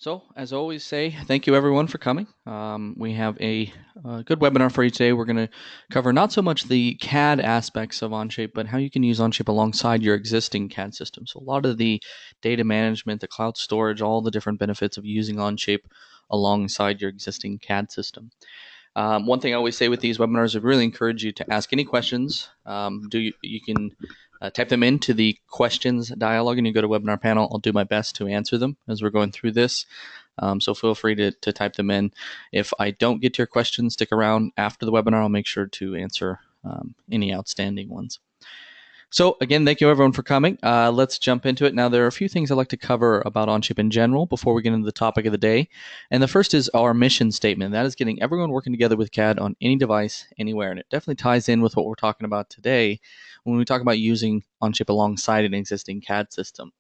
So, as always, thank you everyone for coming. We have a good webinar for you today. We're going to cover not so much the CAD aspects of Onshape, but how you can use Onshape alongside your existing CAD system. So, a lot of the data management, the cloud storage, all the different benefits of using Onshape alongside your existing CAD system. One thing I always say with these webinars, I really encourage you to ask any questions. You can type them into the questions dialog and you go to webinar panel. I'll do my best to answer them as we're going through this. So feel free to type them in. If I don't get to your questions, stick around after the webinar. I'll make sure to answer any outstanding ones. So again, thank you everyone for coming. Let's jump into it. Now, there are a few things I'd like to cover about Onshape in general before we get into the topic of the day. And the first is our mission statement. That is getting everyone working together with CAD on any device, anywhere. And it definitely ties in with what we're talking about today when we talk about using Onshape alongside an existing CAD system.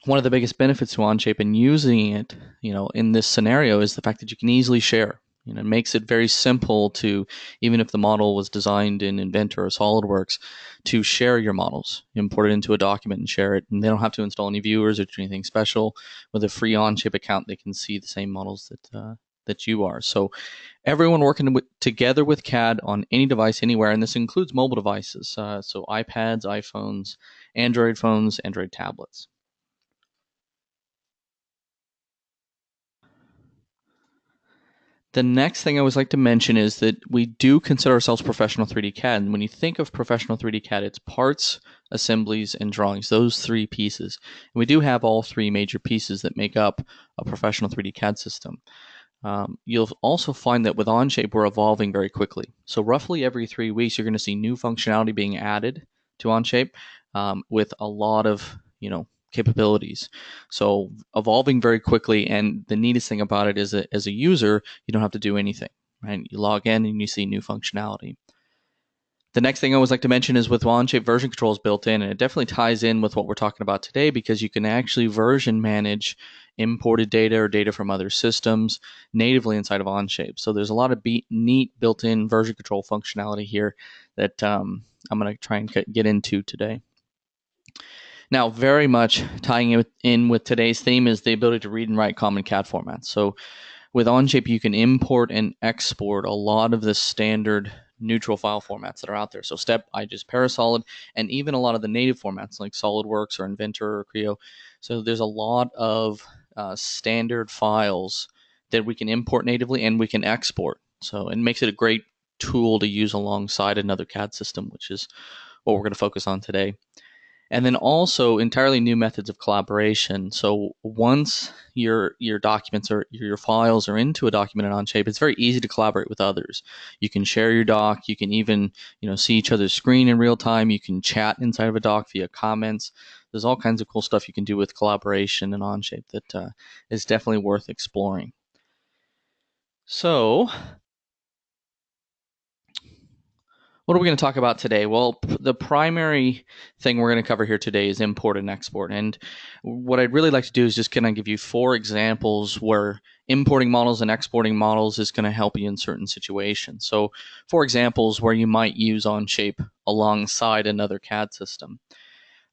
One of the biggest benefits to Onshape and using it, in this scenario is the fact that you can easily share. It makes it very simple to, even if the model was designed in Inventor or SolidWorks, to share your models, import it into a document and share it. And they don't have to install any viewers or do anything special. With a free Onshape account, they can see the same models that you are. So everyone working together with CAD on any device, anywhere, and this includes mobile devices, so iPads, iPhones, Android phones, Android tablets. The next thing I always like to mention is that we do consider ourselves professional 3D CAD. And when you think of professional 3D CAD, it's parts, assemblies, and drawings, those three pieces. And we do have all three major pieces that make up a professional 3D CAD system. You'll also find that with Onshape, we're evolving very quickly. So roughly every 3 weeks, you're going to see new functionality being added to Onshape with a lot of, capabilities. So evolving very quickly, and the neatest thing about it is that as a user, you don't have to do anything, right? You log in and you see new functionality. The next thing I always like to mention is with Onshape, version control is built in, and it definitely ties in with what we're talking about today because you can actually version manage imported data or data from other systems natively inside of Onshape. So there's a lot of neat built-in version control functionality here that I'm going to try and get into today. Now, very much tying in with today's theme is the ability to read and write common CAD formats. So with Onshape, you can import and export a lot of the standard neutral file formats that are out there. So Step, IGES, Parasolid, and even a lot of the native formats like SolidWorks or Inventor or Creo. So there's a lot of standard files that we can import natively and we can export. So it makes it a great tool to use alongside another CAD system, which is what we're going to focus on today. And then also entirely new methods of collaboration. So once your documents or your files are into a document in Onshape, it's very easy to collaborate with others. You can share your doc. You can even see each other's screen in real time. You can chat inside of a doc via comments. There's all kinds of cool stuff you can do with collaboration in Onshape that is definitely worth exploring. So what are we going to talk about today? Well, the primary thing we're going to cover here today is import and export. And what I'd really like to do is just kind of give you 4 examples where importing models and exporting models is going to help you in certain situations. So 4 examples where you might use Onshape alongside another CAD system.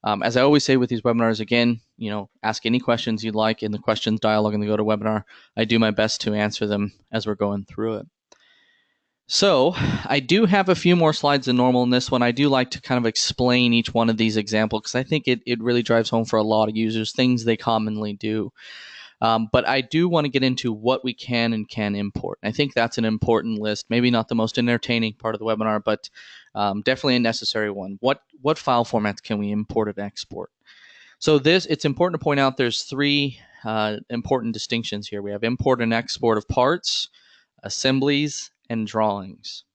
As I always say with these webinars, again, ask any questions you'd like in the questions dialog in the GoToWebinar. I do my best to answer them as we're going through it. So I do have a few more slides than normal in this one. I do like to kind of explain each one of these examples because I think it really drives home for a lot of users, things they commonly do. But I do want to get into what we can and can import. I think that's an important list, maybe not the most entertaining part of the webinar, but definitely a necessary one. What file formats can we import and export? So it's important to point out there's 3 important distinctions here. We have import and export of parts, assemblies, and drawings.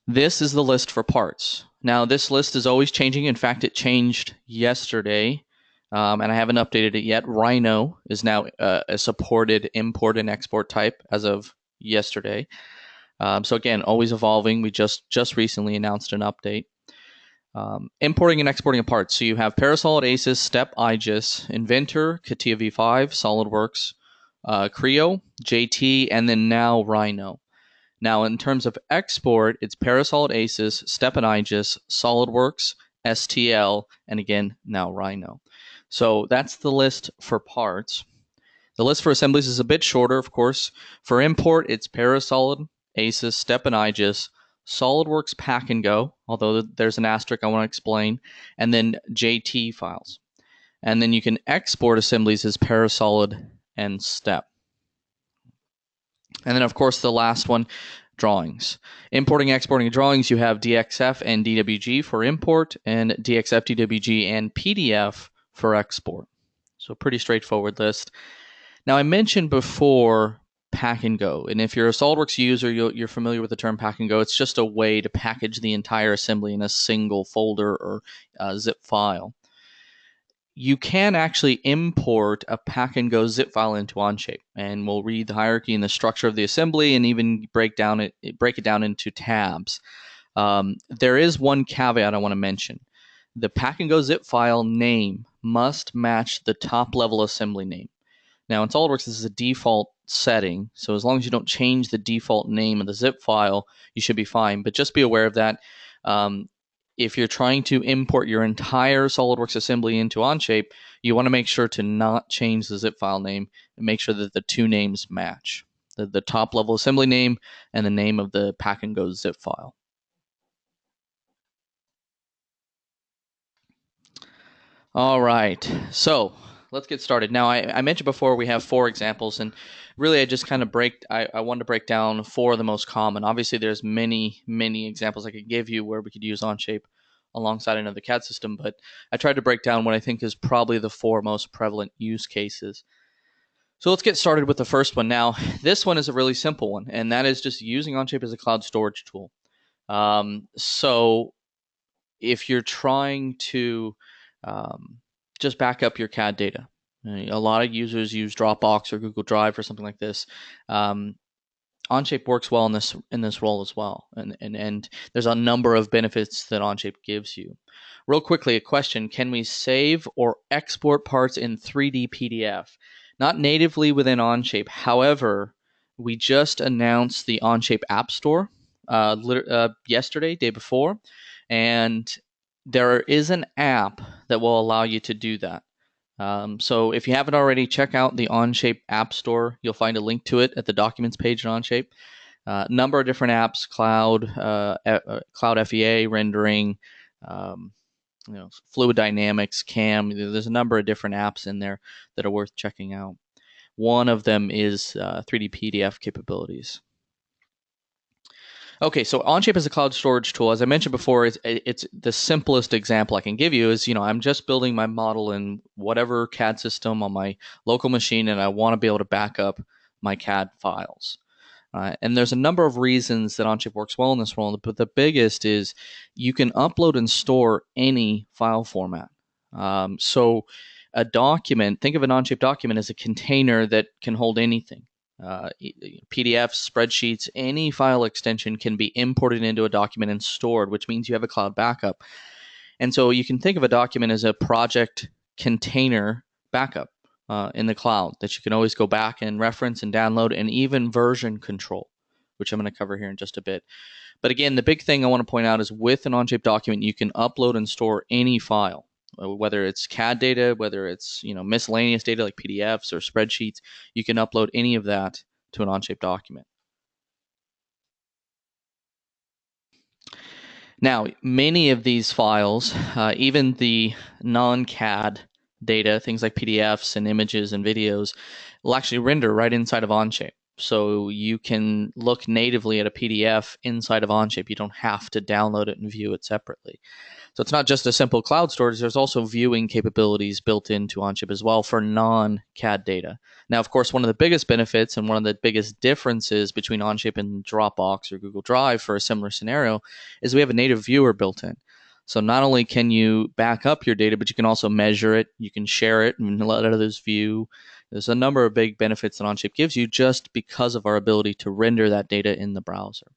This is the list for parts. Now, this list is always changing. In fact, it changed yesterday, and I haven't updated it yet. Rhino is now a supported import and export type as of yesterday. So again, always evolving. We just recently announced an update. Importing and exporting of parts. So you have Parasolid, ACES, Step, IGES, Inventor, CATIA V5, SolidWorks, Creo, JT, and then now Rhino. Now, in terms of export, it's Parasolid, ACES, Step and IGES, SolidWorks, STL, and again, now Rhino. So that's the list for parts. The list for assemblies is a bit shorter, of course. For import, it's Parasolid, ACES, Step, and IGES, SolidWorks Pack and Go, although there's an asterisk I want to explain, and then JT files. And then you can export assemblies as Parasolid and Step. And then, of course, the last one, drawings. Importing, exporting drawings, you have DXF and DWG for import, and DXF, DWG, and PDF for export. So pretty straightforward list. Now, I mentioned before Pack and Go, and if you're a SOLIDWORKS user, you're familiar with the term Pack and Go. It's just a way to package the entire assembly in a single folder or zip file. You can actually import a Pack and Go zip file into Onshape, and we'll read the hierarchy and the structure of the assembly, and even break it down into tabs. There is one caveat I want to mention. The Pack and Go zip file name must match the top level assembly name. Now, in SOLIDWORKS, this is a default setting, so as long as you don't change the default name of the zip file, you should be fine. But just be aware of that. If you're trying to import your entire SOLIDWORKS assembly into Onshape, you want to make sure to not change the zip file name and make sure that the two names match, the top level assembly name and the name of the Pack and Go zip file. All right, so let's get started. Now, I mentioned before we have 4 examples, and really I just kind of I wanted to break down 4 of the most common. Obviously, there's many examples I could give you where we could use Onshape alongside another CAD system, but I tried to break down what I think is probably the 4 most prevalent use cases. So let's get started with the first one. Now, this one is a really simple one, and that is just using Onshape as a cloud storage tool. So if you're trying to just back up your CAD data. A lot of users use Dropbox or Google Drive or something like this. Onshape works well in this role as well, and there's a number of benefits that Onshape gives you. Real quickly, a question: can we save or export parts in 3D PDF? Not natively within Onshape. However, we just announced the Onshape App Store yesterday, day before, and there is an app that will allow you to do that. So if you haven't already, check out the Onshape App Store. You'll find a link to it at the Documents page in Onshape. Number of different apps: Cloud FEA, rendering, Fluid Dynamics, CAM. There's a number of different apps in there that are worth checking out. One of them is 3D PDF capabilities. Okay, so Onshape is a cloud storage tool. As I mentioned before, it's the simplest example I can give you is, I'm just building my model in whatever CAD system on my local machine, and I want to be able to back up my CAD files. And there's a number of reasons that Onshape works well in this role, but the biggest is you can upload and store any file format. So a document, think of an Onshape document as a container that can hold anything. PDFs, spreadsheets, any file extension can be imported into a document and stored, which means you have a cloud backup. And so you can think of a document as a project container backup in the cloud that you can always go back and reference and download, and even version control, which I'm going to cover here in just a bit. But again, the big thing I want to point out is with an Onshape document, you can upload and store any file, whether it's CAD data, whether it's miscellaneous data like PDFs or spreadsheets. You can upload any of that to an Onshape document. Now, many of these files, even the non-CAD data, things like PDFs and images and videos, will actually render right inside of Onshape. So you can look natively at a PDF inside of Onshape. You don't have to download it and view it separately. So it's not just a simple cloud storage. There's also viewing capabilities built into Onshape as well for non-CAD data. Now, of course, one of the biggest benefits and one of the biggest differences between Onshape and Dropbox or Google Drive for a similar scenario is we have a native viewer built in. So not only can you back up your data, but you can also measure it. You can share it and let others view. There's a number of big benefits that Onshape gives you just because of our ability to render that data in the browser.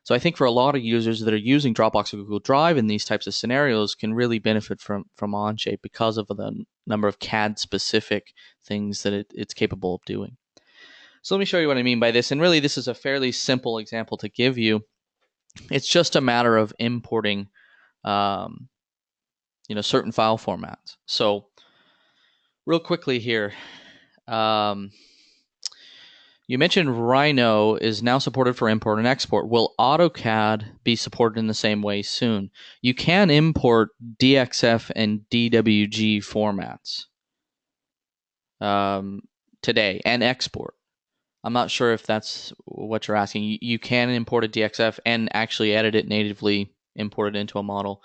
So I think for a lot of users that are using Dropbox or Google Drive in these types of scenarios can really benefit from Onshape because of the number of CAD-specific things that it's capable of doing. So let me show you what I mean by this. And really, this is a fairly simple example to give you. It's just a matter of importing certain file formats. So Real quickly here. You mentioned Rhino is now supported for import and export. Will AutoCAD be supported in the same way soon? You can import DXF and DWG formats today and export. I'm not sure if that's what you're asking. You can import a DXF and actually edit it natively, import it into a model.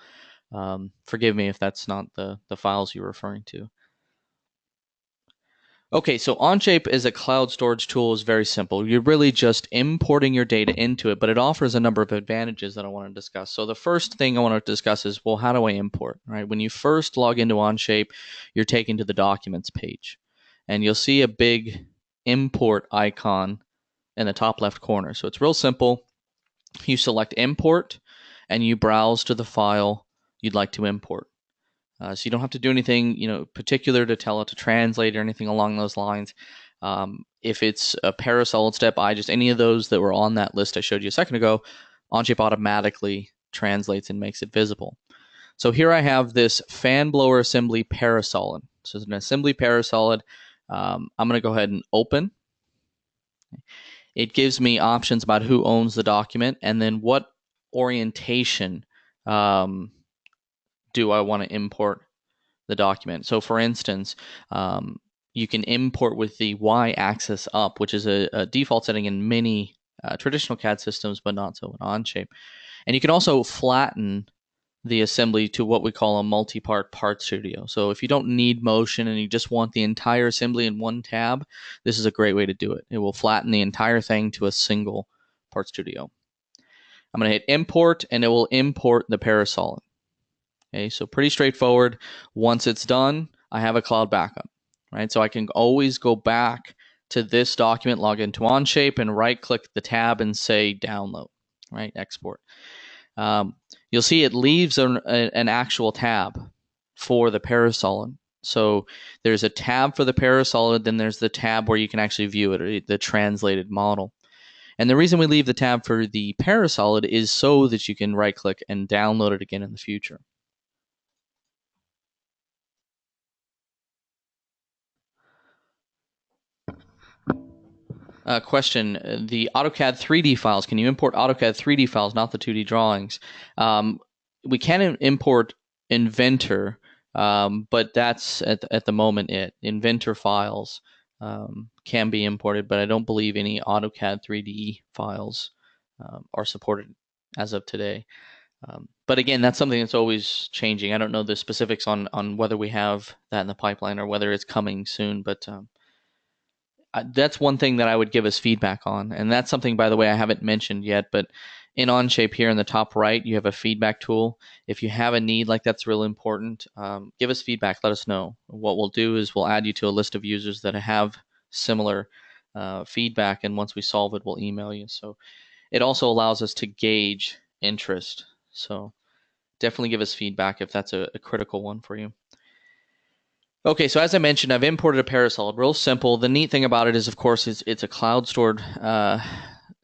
Forgive me if that's not the files you're referring to. Okay, so Onshape as a cloud storage tool is very simple. You're really just importing your data into it, but it offers a number of advantages that I want to discuss. So the first thing I want to discuss is, well, how do I import? Right? When you first log into Onshape, you're taken to the Documents page, and you'll see a big import icon in the top left corner. So it's real simple. You select Import, and you browse to the file you'd like to import. So you don't have to do anything, particular to tell it to translate or anything along those lines. If it's a parasolid step, any of those that were on that list I showed you a second ago, Onshape automatically translates and makes it visible. So here I have this fan blower assembly parasolid. So it's an assembly parasolid. I'm going to go ahead and open. It gives me options about who owns the document and then what orientation do I want to import the document. So for instance, you can import with the y-axis up, which is a default setting in many traditional CAD systems, but not so in Onshape. And you can also flatten the assembly to what we call a multi-part part studio. So if you don't need motion and you just want the entire assembly in one tab, this is a great way to do it. It will flatten the entire thing to a single part studio. I'm going to hit import, and it will import the parasolid. Okay, so pretty straightforward. Once it's done, I have a cloud backup, right? So I can always go back to this document, log into Onshape, and right-click the tab and say download, right? Export. You'll see it leaves an actual tab for the parasolid. So there's a tab for the parasolid, then there's the tab where you can actually view it, the translated model. And the reason we leave the tab for the parasolid is so that you can right-click and download it again in the future. Question, the AutoCAD 3D files, can you import AutoCAD 3D files, not the 2D drawings? We can import Inventor, but that's at the moment it. Inventor files can be imported, but I don't believe any AutoCAD 3D files are supported as of today. But again, that's something that's always changing. I don't know the specifics on whether we have that in the pipeline or whether it's coming soon, but that's one thing that I would give us feedback on. And that's something, by the way, I haven't mentioned yet, but in Onshape here in the top right, you have a feedback tool. If you have a need like that's real important, give us feedback. Let us know. What we'll do is we'll add you to a list of users that have similar feedback, and once we solve it, we'll email you. So it also allows us to gauge interest. So definitely give us feedback if that's a critical one for you. Okay, so as I mentioned, I've imported a parasolid. Real simple. The neat thing about it is, of course, it's a cloud stored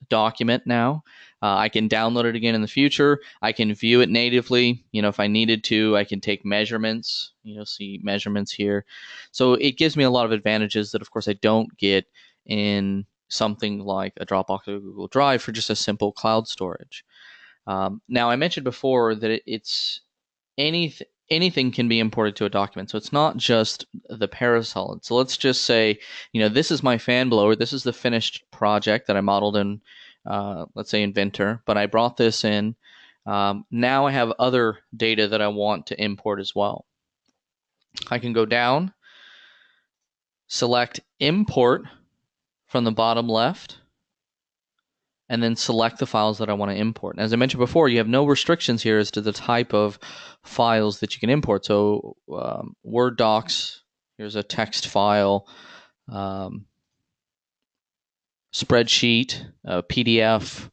document now. I can download it again in the future. I can view it natively. If I needed to, I can take measurements. See measurements here. So it gives me a lot of advantages that, of course, I don't get in something like a Dropbox or Google Drive for just a simple cloud storage. Now, I mentioned before that it's anything can be imported to a document. So it's not just the parasolid. So let's just say, this is my fan blower. This is the finished project that I modeled in, let's say, Inventor. But I brought this in. Now I have other data that I want to import as well. I can go down, select Import from the bottom left, and then select the files that I want to import. And as I mentioned before, you have no restrictions here as to the type of files that you can import. So Word docs, here's a text file, spreadsheet, PDF.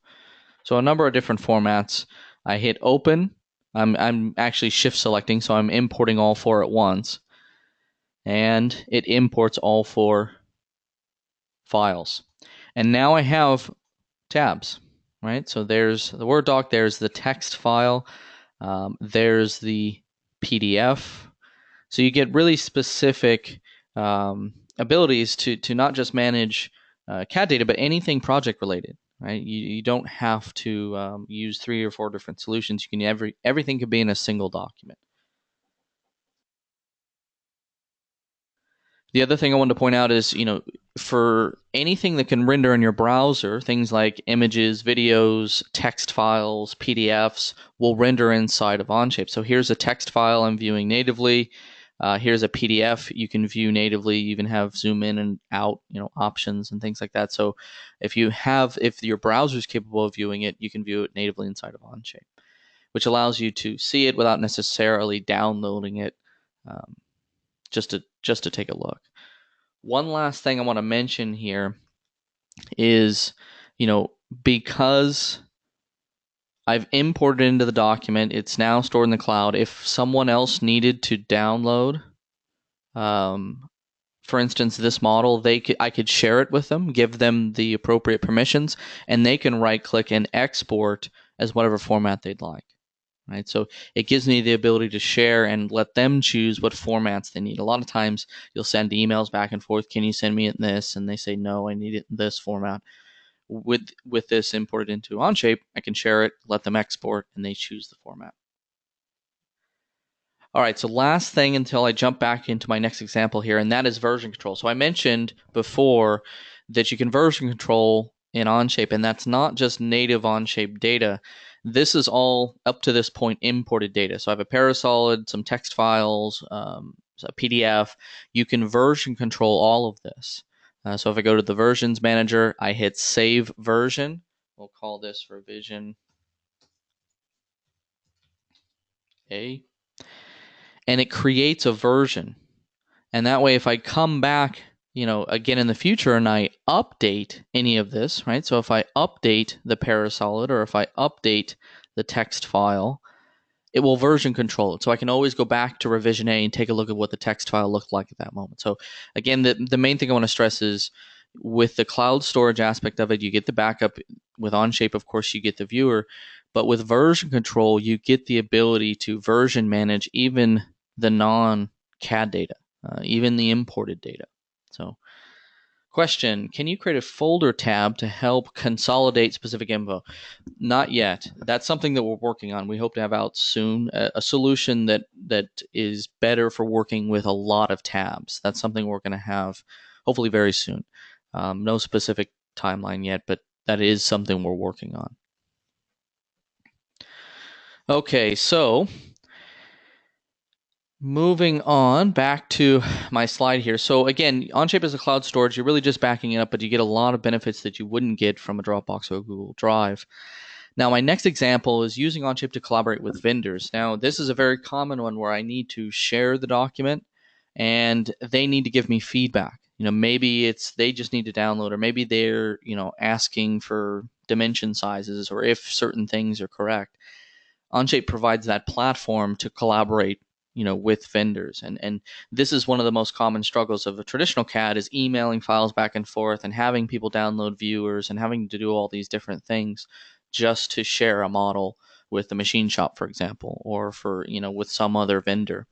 So a number of different formats. I hit open. I'm actually shift selecting, so I'm importing all four at once. And it imports all four files. And now I have tabs, right? So there's the Word doc, there's the text file, there's the PDF. So you get really specific abilities to not just manage CAD data, but anything project related. Right? You don't have to use 3 or 4 different solutions. You can everything could be in a single document. The other thing I wanted to point out is, for anything that can render in your browser, things like images, videos, text files, PDFs will render inside of Onshape. So here's a text file I'm viewing natively. Here's a PDF you can view natively. You even have zoom in and out, options and things like that. So if your browser is capable of viewing it, you can view it natively inside of Onshape, which allows you to see it without necessarily downloading it, just to take a look. One last thing I want to mention here is, because I've imported into the document, it's now stored in the cloud. If someone else needed to download, for instance, this model, I could share it with them, give them the appropriate permissions, and they can right-click and export as whatever format they'd like. Right? So it gives me the ability to share and let them choose what formats they need. A lot of times you'll send emails back and forth. Can you send me it in this? And they say, no, I need it in this format. With this imported into Onshape, I can share it, let them export, and they choose the format. All right, so last thing until I jump back into my next example here, and that is version control. So I mentioned before that you can version control in Onshape, and that's not just native Onshape data. This is all, up to this point, imported data. So I have a Parasolid, some text files, a PDF. You can version control all of this. So if I go to the versions manager, I hit save version. We'll call this revision A. And it creates a version. And that way, if I come back, again in the future and I update any of this, right? So if I update the Parasolid or if I update the text file, it will version control it. So I can always go back to revision A and take a look at what the text file looked like at that moment. So again, the main thing I want to stress is with the cloud storage aspect of it, you get the backup. With Onshape, of course, you get the viewer. But with version control, you get the ability to version manage even the non-CAD data, even the imported data. So question, can you create a folder tab to help consolidate specific info? Not yet. That's something that we're working on. We hope to have out soon a solution that is better for working with a lot of tabs. That's something we're going to have hopefully very soon. No specific timeline yet, but that is something we're working on. Okay, so moving on back to my slide here. So again, Onshape is a cloud storage. You're really just backing it up, but you get a lot of benefits that you wouldn't get from a Dropbox or a Google Drive. Now, my next example is using Onshape to collaborate with vendors. Now, this is a very common one where I need to share the document and they need to give me feedback. Maybe they just need to download, or maybe they're, asking for dimension sizes or if certain things are correct. Onshape provides that platform to collaborate, with vendors. And this is one of the most common struggles of a traditional CAD is emailing files back and forth and having people download viewers and having to do all these different things just to share a model with the machine shop, for example, or for, with some other vendor.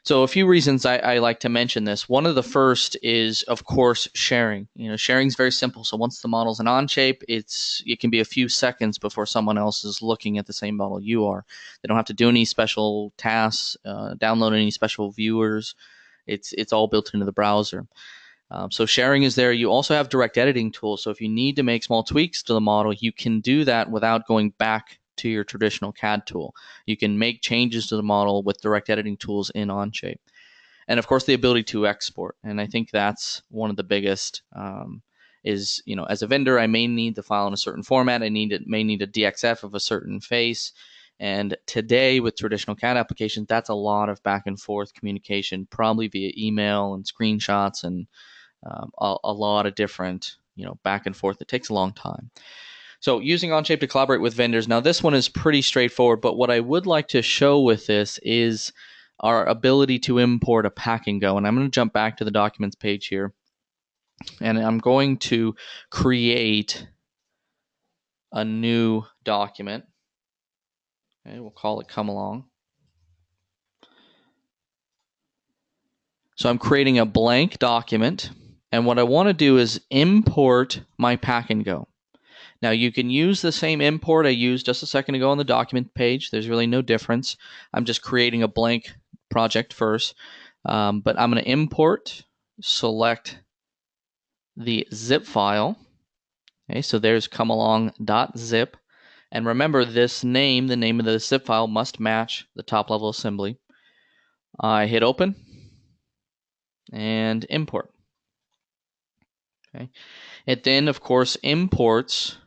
So a few reasons I like to mention this. One of the first is, of course, sharing. Sharing is very simple. So once the model's in Onshape, it can be a few seconds before someone else is looking at the same model you are. They don't have to do any special tasks, download any special viewers. It's all built into the browser. So sharing is there. You also have direct editing tools. So if you need to make small tweaks to the model, you can do that without going back to your traditional CAD tool. You can make changes to the model with direct editing tools in Onshape. And of course, the ability to export. And I think that's one of the biggest is, as a vendor, I may need the file in a certain format. I may need a DXF of a certain face. And today with traditional CAD applications, that's a lot of back and forth communication, probably via email and screenshots and a lot of different, back and forth. It takes a long time. So using Onshape to collaborate with vendors. Now this one is pretty straightforward, but what I would like to show with this is our ability to import a pack and go. And I'm going to jump back to the documents page here. And I'm going to create a new document. Okay, we'll call it Come Along. So I'm creating a blank document, and what I want to do is import my pack and go. Now you can use the same import I used just a second ago on the document page. There's really no difference. I'm just creating a blank project first, but I'm going to import, select the zip file. Okay, so there's comealong.zip. And remember this name, the name of the zip file must match the top level assembly. I hit open and import. Okay. It then, of course, imports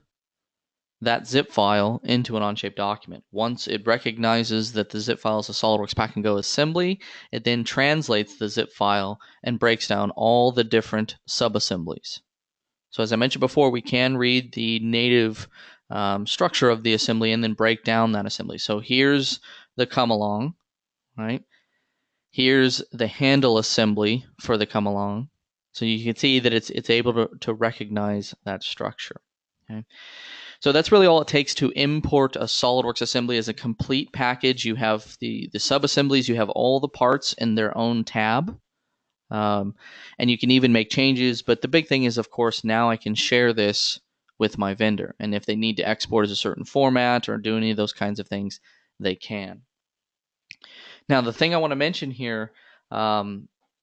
that zip file into an Onshape document. Once it recognizes that the zip file is a SOLIDWORKS Pack and Go assembly, it then translates the zip file and breaks down all the different sub-assemblies. So as I mentioned before, we can read the native structure of the assembly and then break down that assembly. So here's the come along, right? Here's the handle assembly for the come along. So you can see that it's able to recognize that structure. Okay. So that's really all it takes to import a SOLIDWORKS assembly as a complete package. You have the sub-assemblies, you have all the parts in their own tab. And you can even make changes, but the big thing is, of course, now I can share this with my vendor. And if they need to export as a certain format or do any of those kinds of things, they can. Now, the thing I want to mention here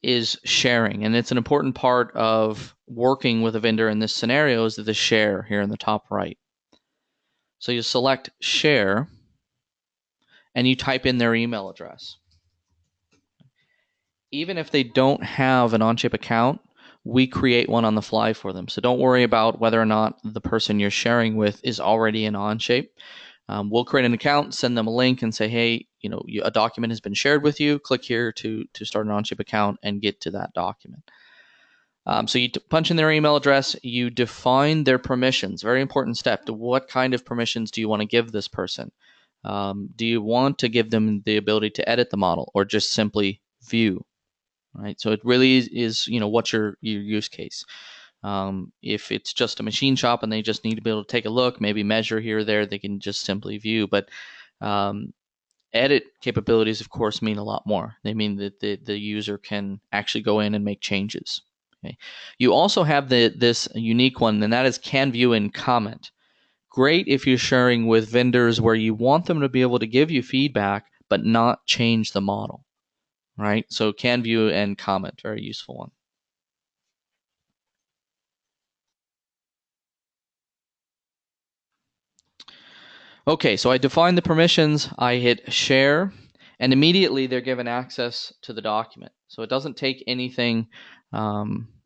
is sharing, and it's an important part of working with a vendor in this scenario is the share here in the top right. So you select share, and you type in their email address. Even if they don't have an Onshape account, we create one on the fly for them. So don't worry about whether or not the person you're sharing with is already in Onshape. We'll create an account, send them a link, and say, hey, a document has been shared with you. Click here to start an Onshape account and get to that document. So you punch in their email address, you define their permissions. Very important step. What kind of permissions do you want to give this person? Do you want to give them the ability to edit the model or just simply view? Right. So it really is what's your use case. If it's just a machine shop and they just need to be able to take a look, maybe measure here or there, they can just simply view. But edit capabilities, of course, mean a lot more. They mean that the user can actually go in and make changes. Okay. You also have this unique one, and that is can view and comment. Great if you're sharing with vendors where you want them to be able to give you feedback but not change the model. Right? So can view and comment, very useful one. Okay, so I define the permissions, I hit share, and immediately they're given access to the document. So it doesn't take anything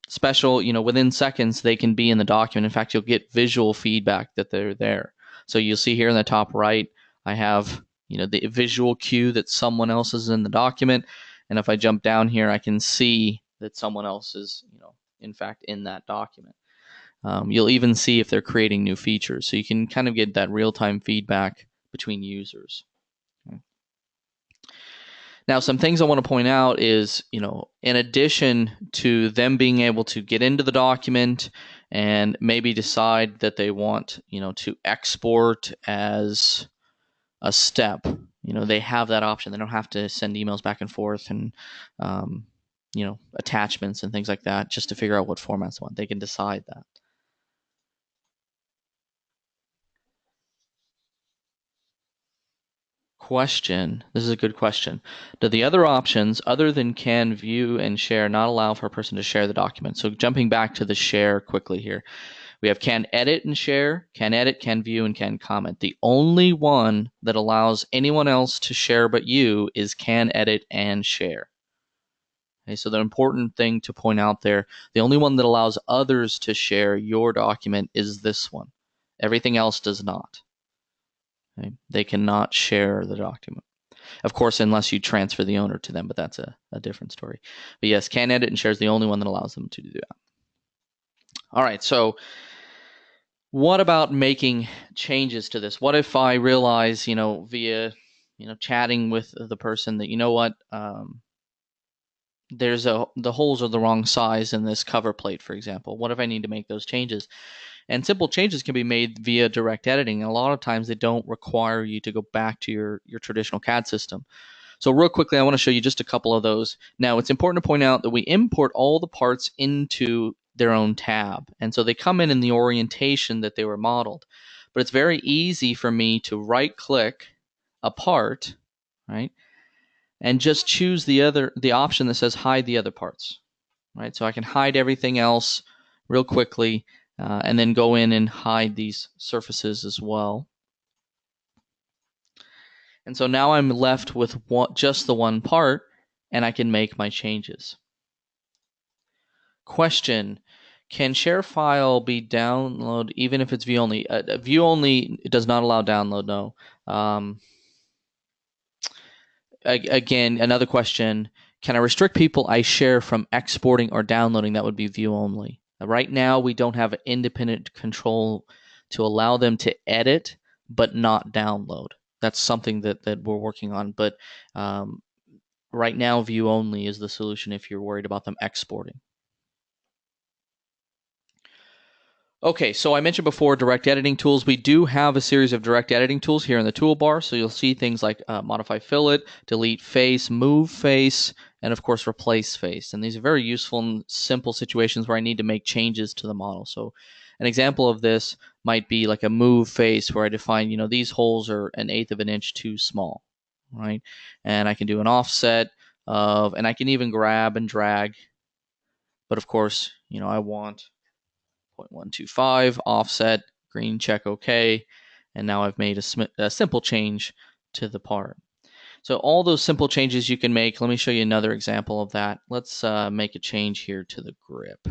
special, within seconds they can be in the document. In fact, you'll get visual feedback that they're there. So you'll see here in the top right, I have the visual cue that someone else is in the document. And if I jump down here, I can see that someone else is, in fact, in that document. You'll even see if they're creating new features. So you can kind of get that real-time feedback between users. Okay. Now, some things I want to point out is, in addition to them being able to get into the document and maybe decide that they want, to export as a step, they have that option. They don't have to send emails back and forth and, attachments and things like that just to figure out what formats they want. They can decide that. Question. This is a good question. Do the other options, other than can view and share, not allow for a person to share the document? So jumping back to the share quickly here. We have can edit and share, can edit, can view, and can comment. The only one that allows anyone else to share but you is can edit and share. Okay, so the important thing to point out there, the only one that allows others to share your document is this one. Everything else does not. Okay? They cannot share the document. Of course, unless you transfer the owner to them, but that's a different story. But yes, can edit and share is the only one that allows them to do that. All right, so what about making changes to this? What if I realize, via, chatting with the person that, the holes are the wrong size in this cover plate, for example. What if I need to make those changes? And simple changes can be made via direct editing. And a lot of times they don't require you to go back to your traditional CAD system. So real quickly, I want to show you just a couple of those. Now, it's important to point out that we import all the parts into their own tab. And so they come in the orientation that they were modeled. But it's very easy for me to right-click a part, right, and just choose the option that says hide the other parts, right? So I can hide everything else real quickly and then go in and hide these surfaces as well. And so now I'm left with just the one part, and I can make my changes. Question: can share file be downloaded even if it's view only? View only does not allow download, no. Again, another question: can I restrict people I share from exporting or downloading? That would be view only. Right now, we don't have independent control to allow them to edit but not download. That's something that we're working on. But right now, view only is the solution if you're worried about them exporting. Okay, so I mentioned before direct editing tools. We do have a series of direct editing tools here in the toolbar. So you'll see things like modify fillet, delete face, move face, and of course replace face. And these are very useful in simple situations where I need to make changes to the model. So an example of this might be like a move face where I define, these holes are 1/8 of an inch too small, right? And I can do an offset and I can even grab and drag. But of course, I want 0.125 offset, green check OK, and now I've made a simple change to the part. So all those simple changes you can make. Let me show you another example of that. Let's make a change here to the grip.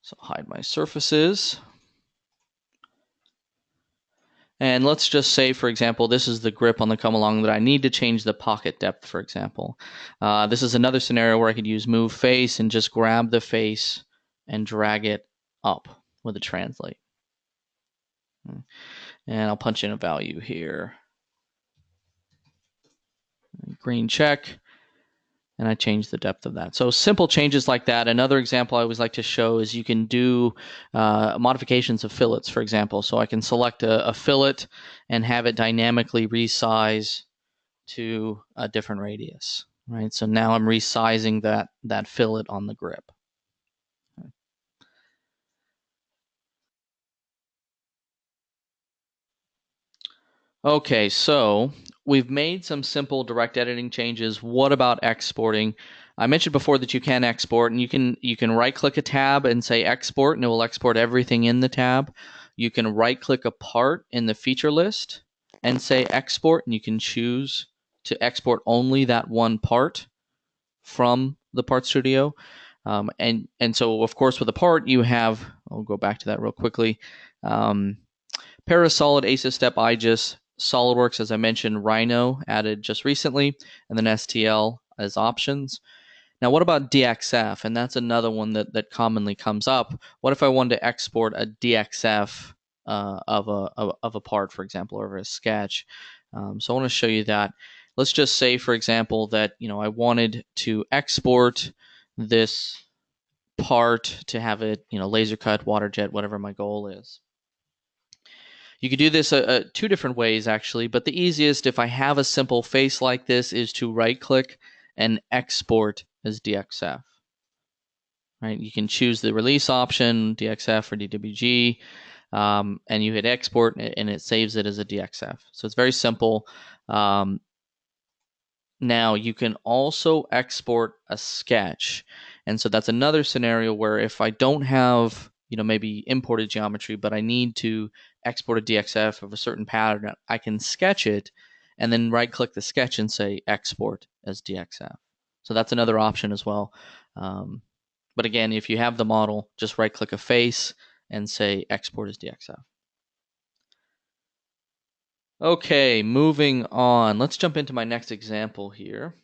So hide my surfaces. And let's just say, for example, this is the grip on the come along that I need to change the pocket depth, for example. This is another scenario where I could use move face and just grab the face and drag it up with a translate. And I'll punch in a value here. Green check. And I change the depth of that. So simple changes like that. Another example I always like to show is you can do modifications of fillets, for example. So I can select a fillet and have it dynamically resize to a different radius, right? So now I'm resizing that fillet on the grip. Okay, so we've made some simple direct editing changes. What about exporting? I mentioned before that you can export, and you can right-click a tab and say export, and it will export everything in the tab. You can right-click a part in the feature list and say export, and you can choose to export only that one part from the Part Studio. And so, of course, with a part, you have, I'll go back to that real quickly. Parasolid, ACES Step, IGES, SolidWorks, as I mentioned, Rhino added just recently, and then STL as options. Now, what about DXF? And that's another one that commonly comes up. What if I wanted to export a DXF of a part, for example, or a sketch? So I want to show you that. Let's just say, for example, that I wanted to export this part to have it laser cut, water jet, whatever my goal is. You could do this two different ways, actually, but the easiest, if I have a simple face like this, is to right-click and export as DXF. Right? You can choose the release option, DXF or DWG, and you hit export, and it saves it as a DXF. So it's very simple. Now, you can also export a sketch. And so that's another scenario where if I don't have maybe imported geometry, but I need to export a DXF of a certain pattern, I can sketch it and then right-click the sketch and say export as DXF. So that's another option as well. But again, if you have the model, just right-click a face and say export as DXF. Okay, moving on. Let's jump into my next example here.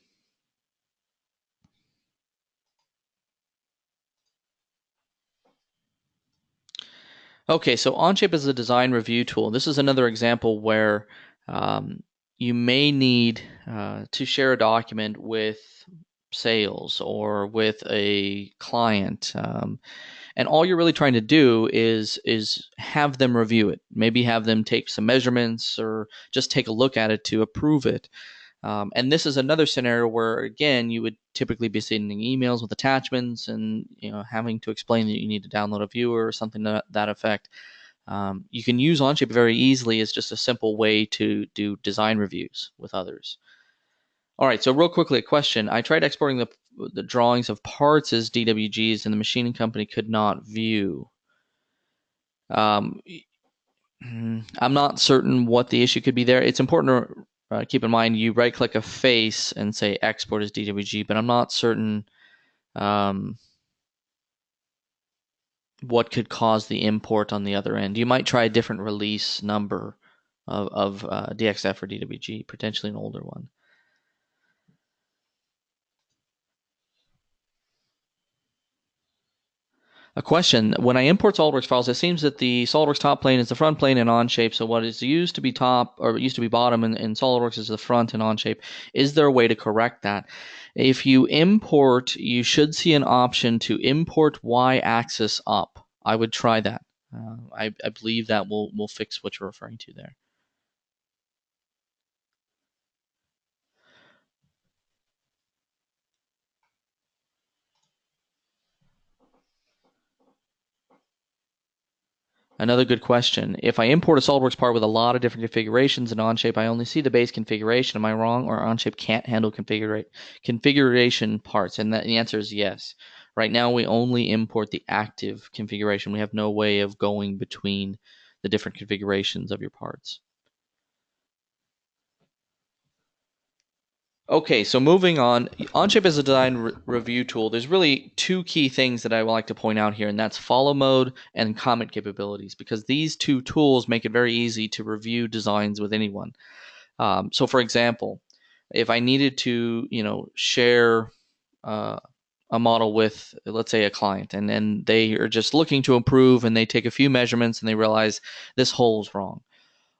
Okay, so Onshape is a design review tool. This is another example where you may need to share a document with sales or with a client. And all you're really trying to do is have them review it. Maybe have them take some measurements or just take a look at it to approve it. And this is another scenario where, again, you would typically be sending emails with attachments and having to explain that you need to download a viewer or something to that effect. You can use Onshape very easily as just a simple way to do design reviews with others. All right, so real quickly, a question. I tried exporting the drawings of parts as DWGs, and the machining company could not view. I'm not certain what the issue could be there. It's important to keep in mind you right-click a face and say export as DWG, but I'm not certain what could cause the import on the other end. You might try a different release number of DXF or DWG, potentially an older one. A question. When I import SOLIDWORKS files, it seems that the SOLIDWORKS top plane is the front plane in Onshape, so what is used to be top, or used to be bottom in SOLIDWORKS is the front in Onshape. Is there a way to correct that? If you import, you should see an option to import y-axis up. I would try that. I believe that will fix what you're referring to there. Another good question. If I import a SOLIDWORKS part with a lot of different configurations in Onshape, I only see the base configuration. Am I wrong? Or Onshape can't handle configuration parts? And the answer is yes. Right now, we only import the active configuration. We have no way of going between the different configurations of your parts. Okay, so moving on, Onshape as a design review tool, there's really two key things that I would like to point out here, and that's follow mode and comment capabilities, because these two tools make it very easy to review designs with anyone. So for example, if I needed to, share a model with, let's say, a client, and then they are just looking to improve, and they take a few measurements, and they realize this hole's wrong.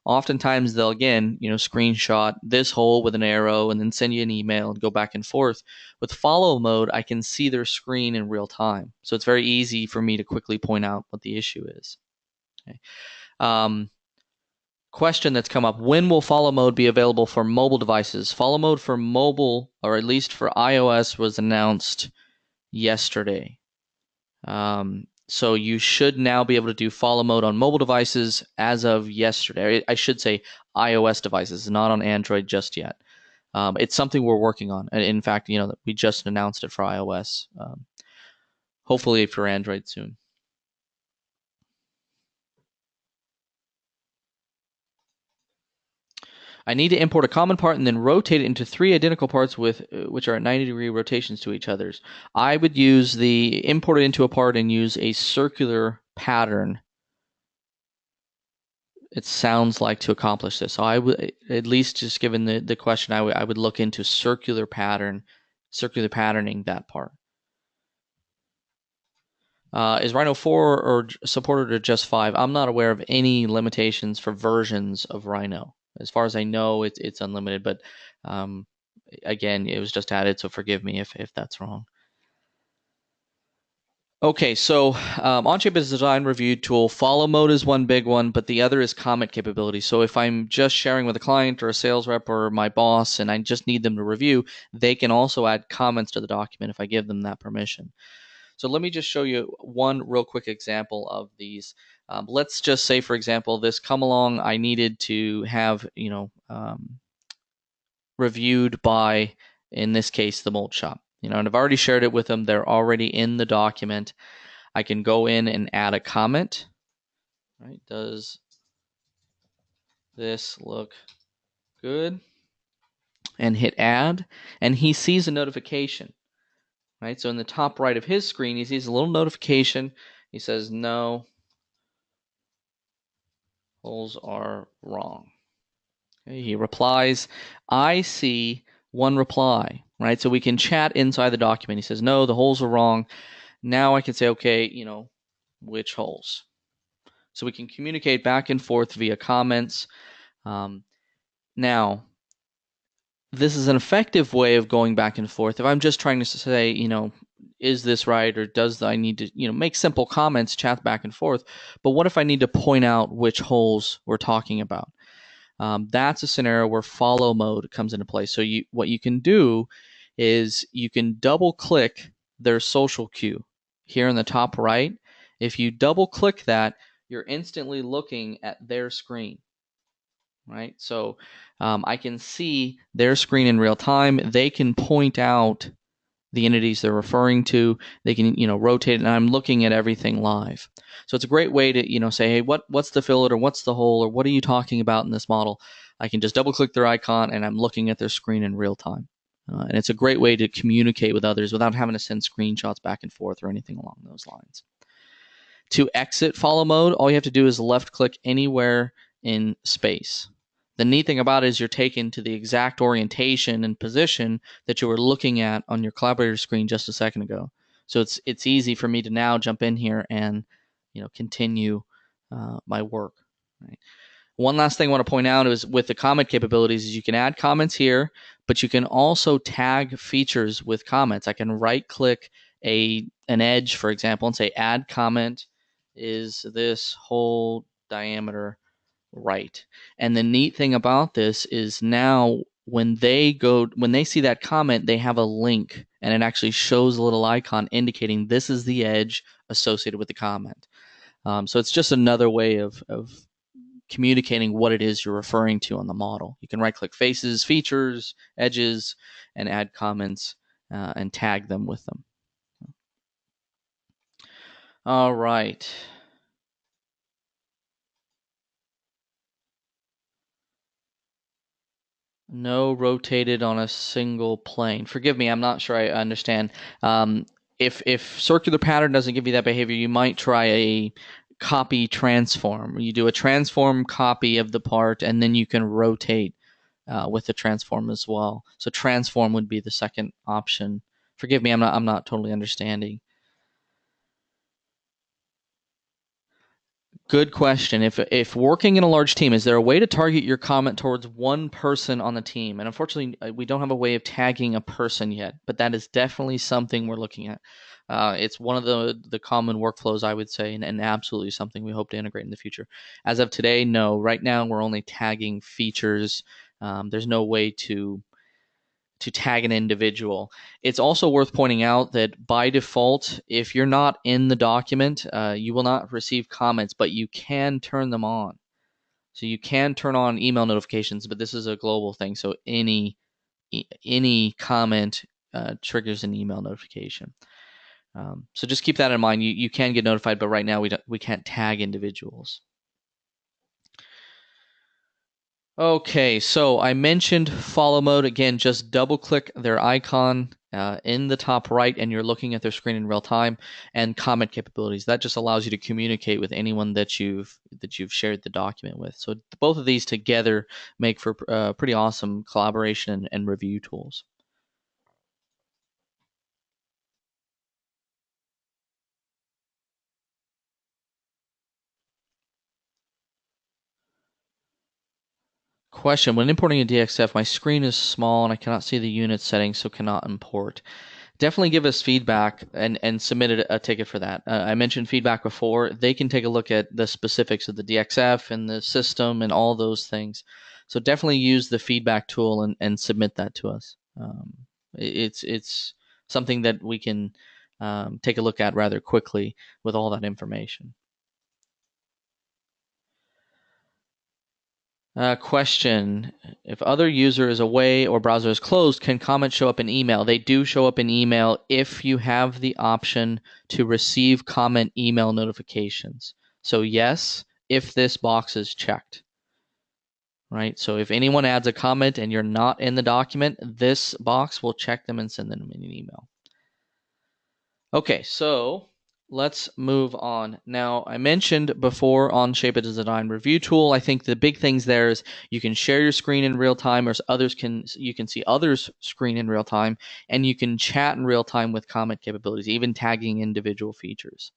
Oftentimes they'll, again, screenshot this hole with an arrow and then send you an email and go back and forth. With follow mode, I can see their screen in real time. So it's very easy for me to quickly point out what the issue is. Okay. Question that's come up: when will follow mode be available for mobile devices? Follow mode for mobile, or at least for iOS, was announced yesterday. So you should now be able to do follow mode on mobile devices as of yesterday. I should say iOS devices, not on Android just yet. It's something we're working on. In fact, we just announced it for iOS. Hopefully for Android soon. I need to import a common part and then rotate it into 3 identical parts which are at 90-degree rotations to each other's. I would use the import it into a part and use a circular pattern. It sounds like, to accomplish this. So I would, at least just given the question, I would look into circular patterning that part. Is Rhino 4 or supported or just 5? I'm not aware of any limitations for versions of Rhino. As far as I know, it's unlimited, but again, it was just added, so forgive me if that's wrong. Okay, so Onshape is a design review tool. Follow mode is one big one, but the other is comment capability. So if I'm just sharing with a client or a sales rep or my boss and I just need them to review, they can also add comments to the document if I give them that permission. So let me just show you one real quick example of these. Let's just say, for example, this come along I needed to have, reviewed by, in this case, the mold shop. And I've already shared it with them. They're already in the document. I can go in and add a comment. Right? Does this look good? And hit add, and he sees a notification. Right? So in the top right of his screen, he sees a little notification. He says, no, holes are wrong. Okay, he replies. I see one reply, right? So we can chat inside the document. He says, no, the holes are wrong. Now I can say, okay, which holes? So we can communicate back and forth via comments. Now, this is an effective way of going back and forth. If I'm just trying to say, is this right, or does I need to make simple comments, chat back and forth. But what if I need to point out which holes we're talking about? That's a scenario where follow mode comes into play. So what you can do is you can double click their social cue here in the top right. If you double click that, you're instantly looking at their screen, right? So I can see their screen in real time. They can point out the entities they're referring to. They can rotate it, and I'm looking at everything live. So it's a great way to say, hey, what's the fillet, or what's the hole, or what are you talking about in this model? I can just double click their icon and I'm looking at their screen in real time. And it's a great way to communicate with others without having to send screenshots back and forth or anything along those lines. To exit follow mode, all you have to do is left click anywhere in space. The neat thing about it is you're taken to the exact orientation and position that you were looking at on your collaborator screen just a second ago. So it's easy for me to now jump in here and continue my work. Right? One last thing I want to point out is with the comment capabilities is you can add comments here, but you can also tag features with comments. I can right click an edge, for example, and say add comment. Is this whole diameter right? And the neat thing about this is now when they see that comment, they have a link, and it actually shows a little icon indicating this is the edge associated with the comment. So it's just another way of communicating what it is you're referring to on the model. You can right-click faces, features, edges, and add comments and tag them with them. All right. No rotated on a single plane. Forgive me, I'm not sure I understand. If circular pattern doesn't give you that behavior, you might try a copy transform. You do a transform copy of the part, and then you can rotate with the transform as well. So transform would be the second option. Forgive me, I'm not totally understanding. Good question. If working in a large team, is there a way to target your comment towards one person on the team? And unfortunately, we don't have a way of tagging a person yet, but that is definitely something we're looking at. It's one of the common workflows, I would say, and absolutely something we hope to integrate in the future. As of today, no. Right now, we're only tagging features. There's no way to tag an individual. It's also worth pointing out that by default, if you're not in the document, you will not receive comments, but you can turn them on. So you can turn on email notifications, but this is a global thing. So any comment triggers an email notification. So just keep that in mind. You can get notified, but right now we can't tag individuals. Okay, so I mentioned follow mode. Again, just double click their icon in the top right and you're looking at their screen in real time, and comment capabilities. That just allows you to communicate with anyone that you've shared the document with. So both of these together make for pretty awesome collaboration and review tools. Question: when importing a DXF, my screen is small and I cannot see the unit settings, so cannot import. Definitely give us feedback and submit a ticket for that. I mentioned feedback before. They can take a look at the specifics of the DXF and the system and all those things. So definitely use the feedback tool and submit that to us. It's something that we can take a look at rather quickly with all that information. Question: if other user is away or browser is closed, can comments show up in email? They do show up in email if you have the option to receive comment email notifications. So yes, if this box is checked. Right? So if anyone adds a comment and you're not in the document, this box will check them and send them in an email. Okay, so let's move on. Now, I mentioned before Onshape as a design review tool. I think the big things there is you can share your screen in real time, or you can see others' screen in real time, and you can chat in real time with comment capabilities, even tagging individual features.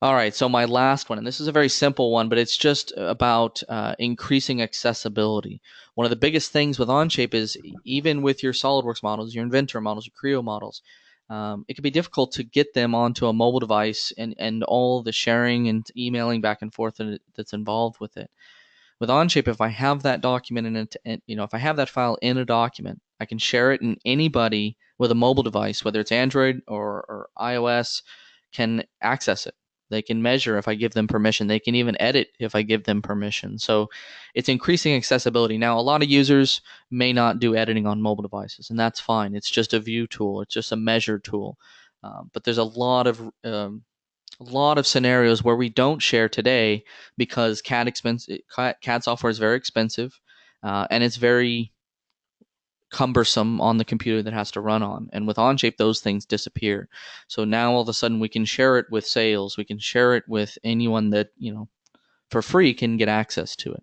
All right, so my last one, and this is a very simple one, but it's just about increasing accessibility. One of the biggest things with Onshape is even with your SolidWorks models, your Inventor models, your Creo models, it can be difficult to get them onto a mobile device and all the sharing and emailing back and forth that's involved with it. With Onshape, if I have that document if I have that file in a document, I can share it, and anybody with a mobile device, whether it's Android or iOS, can access it. They can measure if I give them permission. They can even edit if I give them permission. So it's increasing accessibility. Now, a lot of users may not do editing on mobile devices, and that's fine. It's just a view tool. It's just a measure tool. But there's a lot of scenarios where we don't share today because CAD software is very expensive, and it's very cumbersome on the computer that has to run on. And with Onshape, those things disappear. So now all of a sudden we can share it with sales. We can share it with anyone that, for free can get access to it.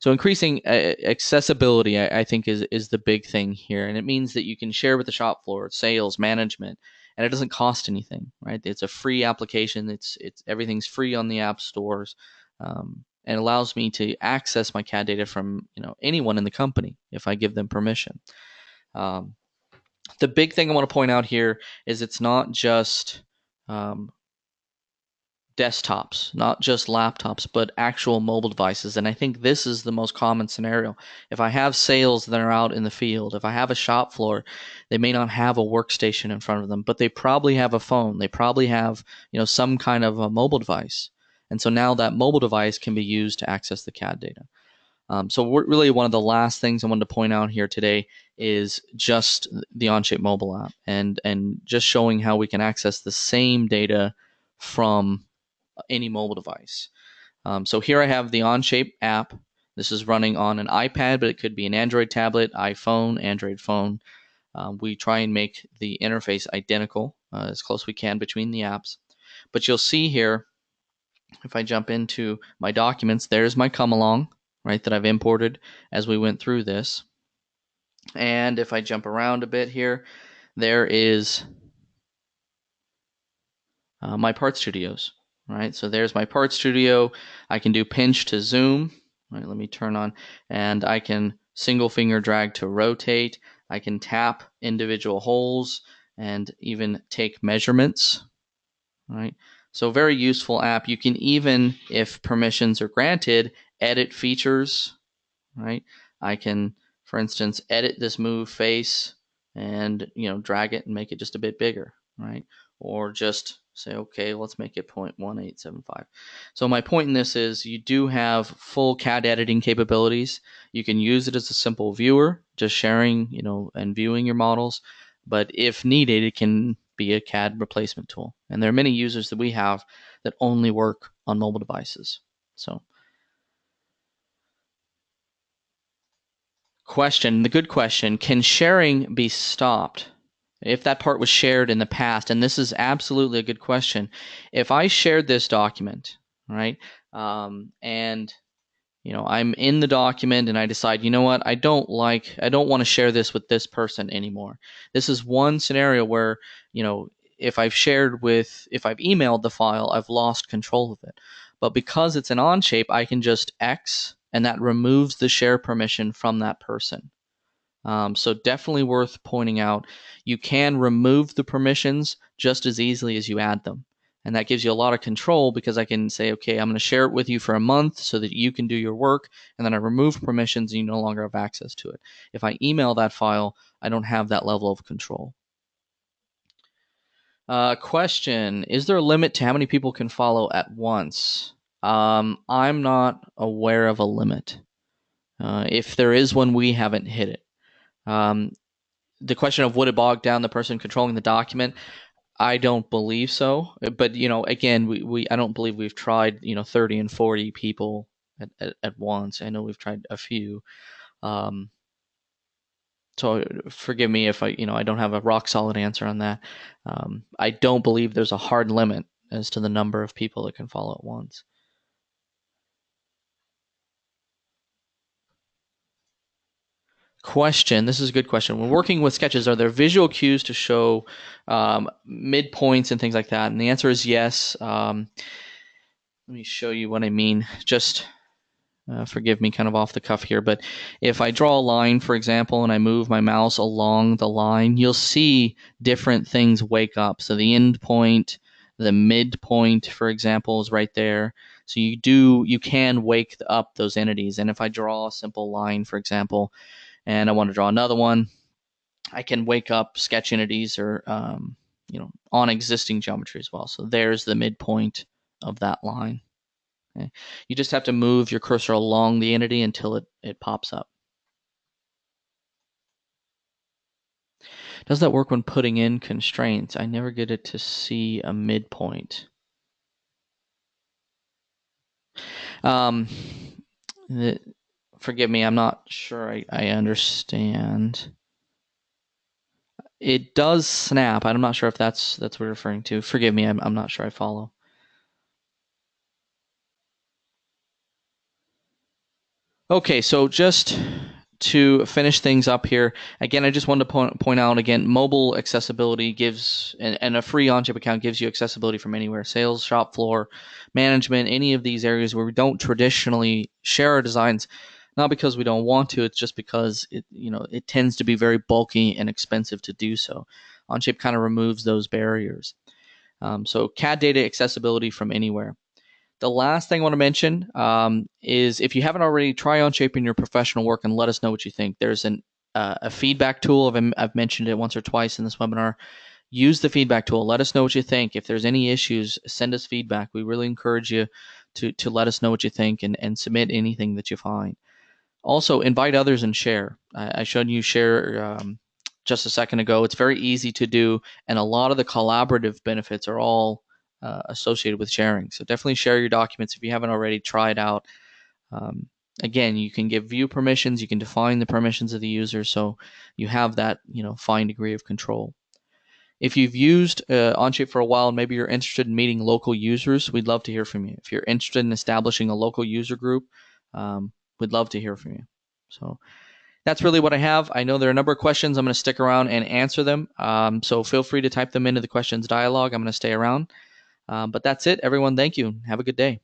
So increasing accessibility, I think, is the big thing here, and it means that you can share with the shop floor, sales, management, and it doesn't cost anything, right? It's a free application. It's everything's free on the app stores, and allows me to access my CAD data from anyone in the company if I give them permission. The big thing I want to point out here is it's not just desktops, not just laptops, but actual mobile devices. And I think this is the most common scenario. If I have sales that are out in the field, if I have a shop floor, they may not have a workstation in front of them, but they probably have a phone. They probably have, some kind of a mobile device. And so now that mobile device can be used to access the CAD data. So really one of the last things I wanted to point out here today is just the Onshape mobile app and just showing how we can access the same data from any mobile device. So here I have the Onshape app. This is running on an iPad, but it could be an Android tablet, iPhone, Android phone. We try and make the interface identical as close as we can between the apps. But you'll see here, if I jump into my documents, there's my come along, right, that I've imported as we went through this. And if I jump around a bit here, there is my part studios. Right, so there's my part studio. I can do pinch to zoom. Right, let me turn on, and I can single finger drag to rotate. I can tap individual holes and even take measurements. Right, so very useful app. You can even, if permissions are granted, edit features. Right, I can, for instance, edit this move face and drag it and make it just a bit bigger. Right, or just say, okay, let's make it 0.1875. So my point in this is you do have full CAD editing capabilities. You can use it as a simple viewer, just sharing, and viewing your models. But if needed, it can be a CAD replacement tool. And there are many users that we have that only work on mobile devices. So the good question, can sharing be stopped? If that part was shared in the past, and this is absolutely a good question. If I shared this document, right, and I'm in the document and I decide, what, I don't want to share this with this person anymore. This is one scenario where, if I've emailed the file, I've lost control of it. But because it's an Onshape, I can just X, and that removes the share permission from that person. So definitely worth pointing out. You can remove the permissions just as easily as you add them. And that gives you a lot of control because I can say, okay, I'm going to share it with you for a month so that you can do your work. And then I remove permissions and you no longer have access to it. If I email that file, I don't have that level of control. Question, is there a limit to how many people can follow at once? I'm not aware of a limit. If there is one, we haven't hit it. The question of would it bog down the person controlling the document? I don't believe so. But again, we I don't believe we've tried 30 and 40 people at once. I know we've tried a few. So forgive me if I don't have a rock solid answer on that. I don't believe there's a hard limit as to the number of people that can follow at once. Question. This is a good question. When working with sketches, are there visual cues to show midpoints and things like that? And the answer is yes. Let me show you what I mean. Just Forgive me kind of off the cuff here, but if I draw a line, for example, and I move my mouse along the line, you'll see different things wake up. So the end point, the midpoint, for example, is right there. So you can wake up those entities. And if I draw a simple line, for example, and I want to draw another one, I can wake up sketch entities or on existing geometry as well. So there's the midpoint of that line. Okay. You just have to move your cursor along the entity until it pops up. Does that work when putting in constraints? I never get it to see a midpoint. Forgive me, I'm not sure I understand. It does snap. I'm not sure if that's what we're referring to. Forgive me, I'm not sure I follow. Okay, so just to finish things up here, again, I just wanted to point out again, mobile accessibility gives, and a free Onshape account gives you accessibility from anywhere, sales, shop floor, management, any of these areas where we don't traditionally share our designs, not because we don't want to, it's just because it tends to be very bulky and expensive to do so. Onshape kind of removes those barriers. So CAD data accessibility from anywhere. The last thing I want to mention is if you haven't already, try Onshape in your professional work and let us know what you think. There's a feedback tool. I've mentioned it once or twice in this webinar. Use the feedback tool. Let us know what you think. If there's any issues, send us feedback. We really encourage you to let us know what you think and submit anything that you find. Also, invite others and share. I showed you share just a second ago. It's very easy to do, and a lot of the collaborative benefits are all associated with sharing. So definitely share your documents if you haven't already. Try it out. Again, you can give view permissions. You can define the permissions of the user, so you have that fine degree of control. If you've used Onshape for a while and maybe you're interested in meeting local users, we'd love to hear from you. If you're interested in establishing a local user group, we'd love to hear from you. So that's really what I have. I know there are a number of questions. I'm going to stick around and answer them. So feel free to type them into the questions dialogue. I'm going to stay around. But that's it, everyone. Thank you. Have a good day.